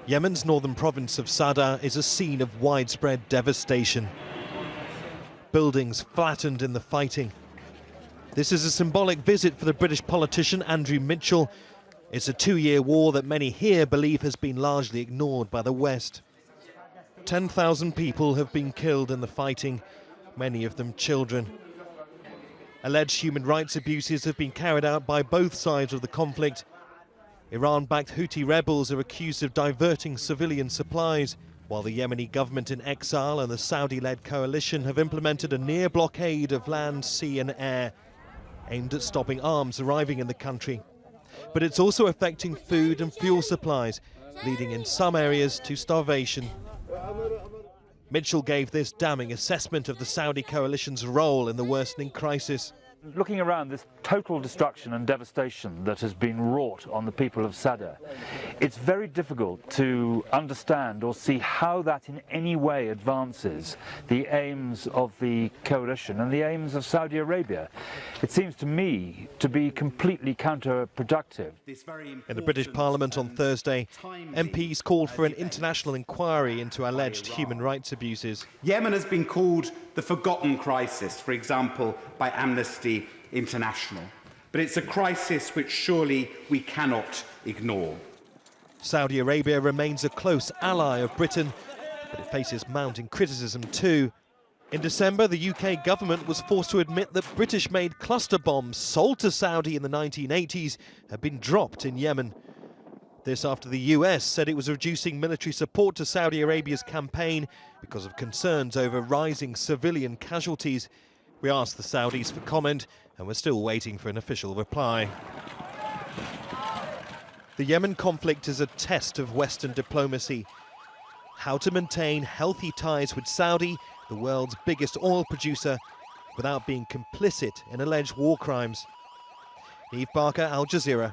Yemen's northern province of Saada is a scene of widespread devastation. Buildings flattened in the fighting. This is a symbolic visit for the British politician Andrew Mitchell. It's a two-year war that many here believe has been largely ignored by the West. 10,000 people have been killed in the fighting, many of them children. Alleged human rights abuses have been carried out by both sides of the conflict. Iran-backed Houthi rebels are accused of diverting civilian supplies, while the Yemeni government in exile and the Saudi-led coalition have implemented a near blockade of land, sea and air, aimed at stopping arms arriving in the country. But it's also affecting food and fuel supplies, leading in some areas to starvation. Mitchell gave this damning assessment of the Saudi coalition's role in the worsening crisis. Looking around this total destruction and devastation that has been wrought on the people of Saada, it's very difficult to understand or see how that in any way advances the aims of the coalition and the aims of Saudi Arabia. It seems to me to be completely counterproductive. In the British Parliament on Thursday, MPs called for an international inquiry into alleged human rights abuses. Yemen has been called the forgotten crisis, for example, by Amnesty International. But it's a crisis which surely we cannot ignore. Saudi Arabia remains a close ally of Britain, but it faces mounting criticism too. In December, the UK government was forced to admit that British-made cluster bombs sold to Saudi in the 1980s had been dropped in Yemen. This after the US said it was reducing military support to Saudi Arabia's campaign because of concerns over rising civilian casualties. We asked the Saudis for comment, and we're still waiting for an official reply. The Yemen conflict is a test of Western diplomacy. How to maintain healthy ties with Saudi, the world's biggest oil producer, without being complicit in alleged war crimes. Neave, Al Jazeera.